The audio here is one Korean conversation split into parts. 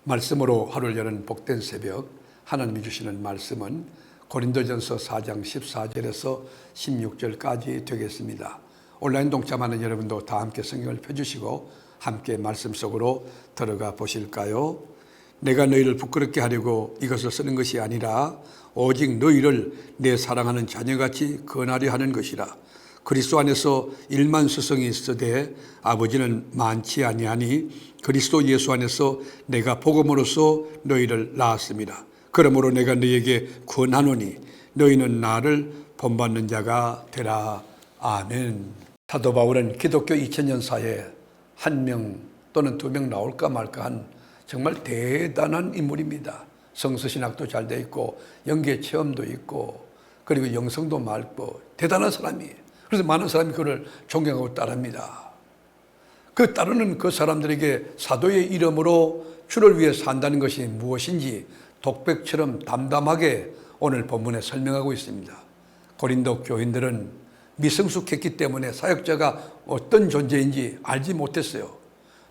말씀으로 하루를 여는 복된 새벽, 하나님이 주시는 말씀은 고린도전서 4장 14절에서 16절까지 되겠습니다. 온라인 동참하는 여러분도 다 함께 성경을 펴주시고 함께 말씀 속으로 들어가 보실까요? 내가 너희를 부끄럽게 하려고 이것을 쓰는 것이 아니라 오직 너희를 내 사랑하는 자녀같이 권하려 하는 것이라. 그리스도 안에서 일만 수성이 있으되 아버지는 많지 아니하니 그리스도 예수 안에서 내가 복음으로써 너희를 낳았습니다. 그러므로 내가 너희에게 권하노니 너희는 나를 본받는 자가 되라. 아멘. 사도 바울은 기독교 2000년사에 한 명 또는 두 명 나올까 말까 한 정말 대단한 인물입니다. 성서신학도 잘 돼 있고 영계 체험도 있고 그리고 영성도 맑고 대단한 사람이에요. 그래서 많은 사람이 그를 존경하고 따릅니다. 그 따르는 그 사람들에게 사도의 이름으로 주를 위해 산다는 것이 무엇인지 독백처럼 담담하게 오늘 본문에 설명하고 있습니다. 고린도 교인들은 미성숙했기 때문에 사역자가 어떤 존재인지 알지 못했어요.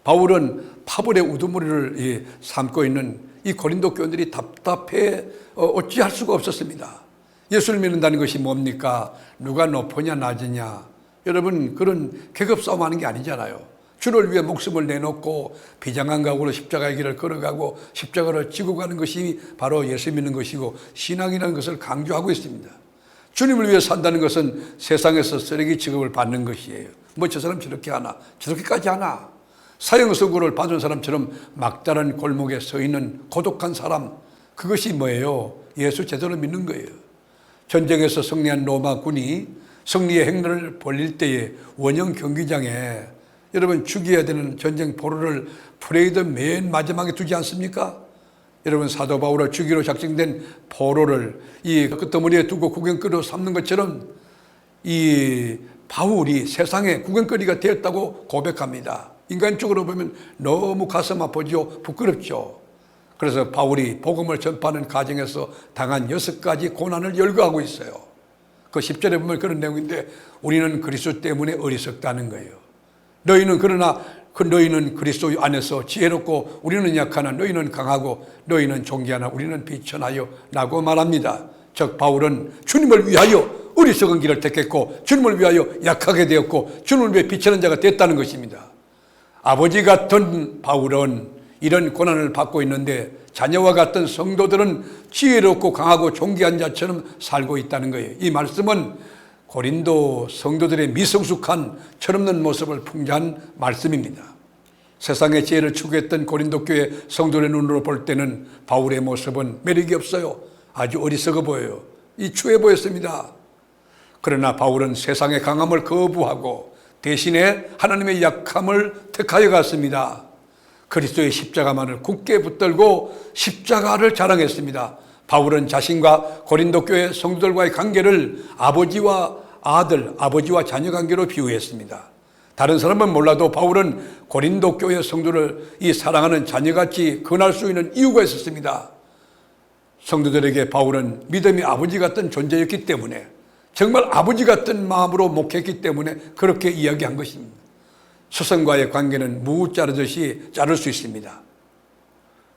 바울은 파벌의 우두머리를 삼고 있는 이 고린도 교인들이 답답해 어찌할 수가 없었습니다. 예수를 믿는다는 것이 뭡니까? 누가 높으냐 낮으냐. 여러분, 그런 계급 싸움하는 게 아니잖아요. 주를 위해 목숨을 내놓고 비장한 각오로 십자가의 길을 걸어가고 십자가를 지고 가는 것이 바로 예수 믿는 것이고 신앙이라는 것을 강조하고 있습니다. 주님을 위해 산다는 것은 세상에서 쓰레기 취급을 받는 것이에요. 뭐 저 사람 저렇게 하나, 저렇게까지 하나. 사형 선고를 받은 사람처럼 막다른 골목에 서 있는 고독한 사람, 그것이 뭐예요? 예수 제대로 믿는 거예요. 전쟁에서 승리한 로마 군이 승리의 행렬을 벌릴 때에 원형 경기장에 여러분 죽여야 되는 전쟁 포로를 프레이드 맨 마지막에 두지 않습니까? 여러분 사도 바울을 죽이로 작정된 포로를 이 끄트머리에 두고 구경거리로 삼는 것처럼 이 바울이 세상에 구경거리가 되었다고 고백합니다. 인간적으로 보면 너무 가슴 아프죠. 부끄럽죠. 그래서 바울이 복음을 전파하는 과정에서 당한 6가지 고난을 열거하고 있어요. 그 10절에 보면 그런 내용인데 우리는 그리스도 때문에 어리석다는 거예요. 너희는 그러나 너희는 그리스도 안에서 지혜롭고 우리는 약하나 너희는 강하고 너희는 존귀하나 우리는 비천하여 라고 말합니다. 즉 바울은 주님을 위하여 어리석은 길을 택했고 주님을 위하여 약하게 되었고 주님을 위해 비천한 자가 됐다는 것입니다. 아버지 같은 바울은 이런 고난을 받고 있는데 자녀와 같은 성도들은 지혜롭고 강하고 존귀한 자처럼 살고 있다는 거예요. 이 말씀은 고린도 성도들의 미성숙한 철없는 모습을 풍자한 말씀입니다. 세상의 지혜를 추구했던 고린도 교회 성도의 눈으로 볼 때는 바울의 모습은 매력이 없어요. 아주 어리석어 보여요. 이 추해 보였습니다. 그러나 바울은 세상의 강함을 거부하고 대신에 하나님의 약함을 택하여 갔습니다. 그리스도의 십자가만을 굳게 붙들고 십자가를 자랑했습니다. 바울은 자신과 고린도 교회 성도들과의 관계를 아버지와 아들, 아버지와 자녀 관계로 비유했습니다. 다른 사람은 몰라도 바울은 고린도 교회 성도를 이 사랑하는 자녀같이 권할 수 있는 이유가 있었습니다. 성도들에게 바울은 믿음의 아버지 같은 존재였기 때문에 정말 아버지 같은 마음으로 목했기 때문에 그렇게 이야기한 것입니다. 스승과의 관계는 무 자르듯이 자를 수 있습니다.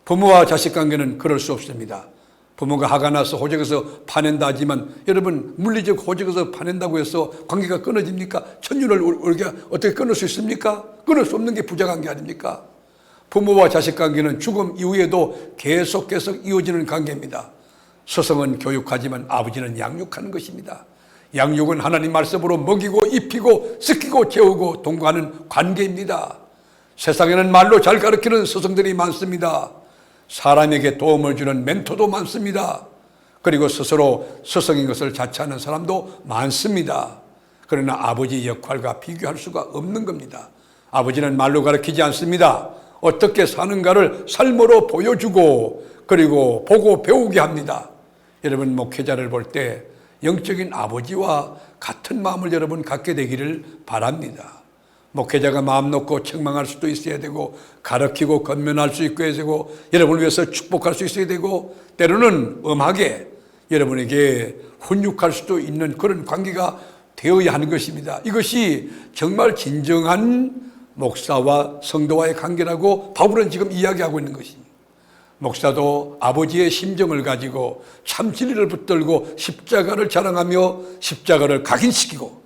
부모와 자식 관계는 그럴 수 없습니다. 부모가 화가 나서 호적에서 파낸다 하지만 여러분 물리적 호적에서 파낸다고 해서 관계가 끊어집니까? 천년을 울게 어떻게 끊을 수 있습니까? 끊을 수 없는 게 부자관계 아닙니까? 부모와 자식 관계는 죽음 이후에도 계속 이어지는 관계입니다. 스승은 교육하지만 아버지는 양육하는 것입니다. 양육은 하나님 말씀으로 먹이고 입히고 섞이고 재우고 동거하는 관계입니다. 세상에는 말로 잘 가르치는 스승들이 많습니다. 사람에게 도움을 주는 멘토도 많습니다. 그리고 스스로 스승인 것을 자처하는 사람도 많습니다. 그러나 아버지 역할과 비교할 수가 없는 겁니다. 아버지는 말로 가르치지 않습니다. 어떻게 사는가를 삶으로 보여주고 그리고 보고 배우게 합니다. 여러분 목회자를 볼 때 영적인 아버지와 같은 마음을 여러분 갖게 되기를 바랍니다. 목회자가 마음 놓고 책망할 수도 있어야 되고 가르치고 건면할 수 있어야 되고 여러분을 위해서 축복할 수 있어야 되고 때로는 엄하게 여러분에게 훈육할 수도 있는 그런 관계가 되어야 하는 것입니다. 이것이 정말 진정한 목사와 성도와의 관계라고 바울은 지금 이야기하고 있는 것입니다. 목사도 아버지의 심정을 가지고 참 진리를 붙들고 십자가를 자랑하며 십자가를 각인시키고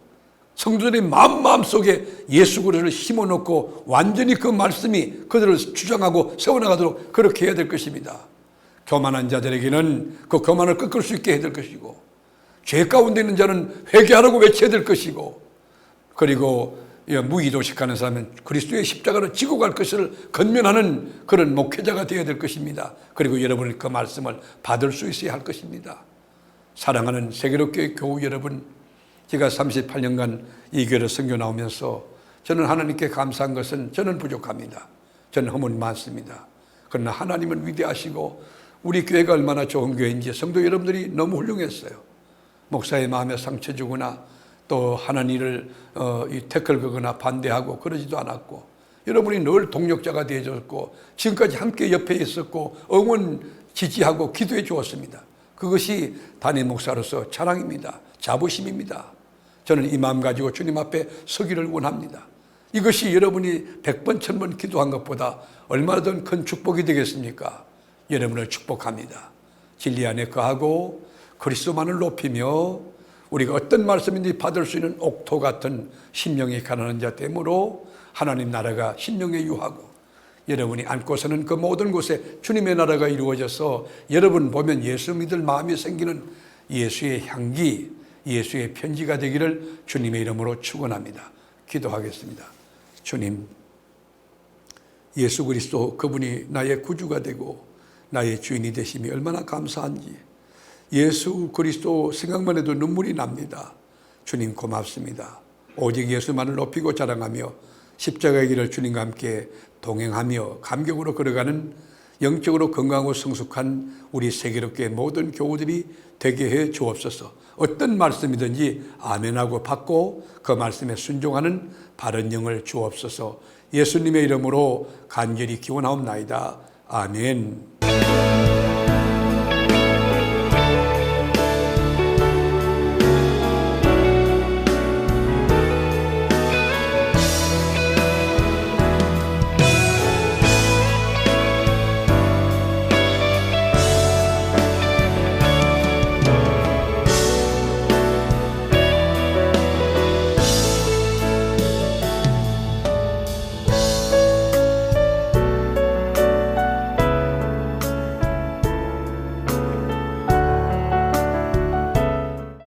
성도들의 마음속에 예수 그리스도를 심어놓고 완전히 그 말씀이 그들을 주장하고 세워나가도록 그렇게 해야 될 것입니다. 교만한 자들에게는 그 교만을 꺾을 수 있게 해야 될 것이고, 죄 가운데 있는 자는 회개하라고 외쳐야 될 것이고, 그리고 무의도식하는 사람은 그리스도의 십자가를 지고 갈 것을 건면하는 그런 목회자가 되어야 될 것입니다. 그리고 여러분이 그 말씀을 받을 수 있어야 할 것입니다. 사랑하는 세계로교회 교우 여러분, 제가 38년간 이 교회를 선교 나오면서 저는 하나님께 감사한 것은 저는 부족합니다. 저는 허물이 많습니다. 그러나 하나님은 위대하시고 우리 교회가 얼마나 좋은 교회인지 성도 여러분들이 너무 훌륭했어요. 목사의 마음에 상처 주거나 또 하나님을 태클 거거나 반대하고 그러지도 않았고, 여러분이 늘 동력자가 되어줬고 지금까지 함께 옆에 있었고 응원 지지하고 기도해 주었습니다. 그것이 담임 목사로서 자랑입니다. 자부심입니다. 저는 이 마음 가지고 주님 앞에 서기를 원합니다. 이것이 여러분이 100번 1000번 기도한 것보다 얼마나 더 큰 축복이 되겠습니까? 여러분을 축복합니다. 진리 안에 거하고 그리스도만을 높이며 우리가 어떤 말씀인지 받을 수 있는 옥토 같은 심령이 가난한 자 되므로 하나님 나라가 심령에 유하고, 여러분이 안고 사는 그 모든 곳에 주님의 나라가 이루어져서 여러분 보면 예수 믿을 마음이 생기는 예수의 향기, 예수의 편지가 되기를 주님의 이름으로 축원합니다. 기도하겠습니다. 주님, 예수 그리스도 그분이 나의 구주가 되고 나의 주인이 되심이 얼마나 감사한지 예수 그리스도 생각만 해도 눈물이 납니다. 주님 고맙습니다. 오직 예수만을 높이고 자랑하며 십자가의 길을 주님과 함께 동행하며 감격으로 걸어가는 영적으로 건강하고 성숙한 우리 세계롭게 모든 교우들이 되게 해 주옵소서. 어떤 말씀이든지 아멘하고 받고 그 말씀에 순종하는 바른 영을 주옵소서. 예수님의 이름으로 간절히 기원하옵나이다. 아멘.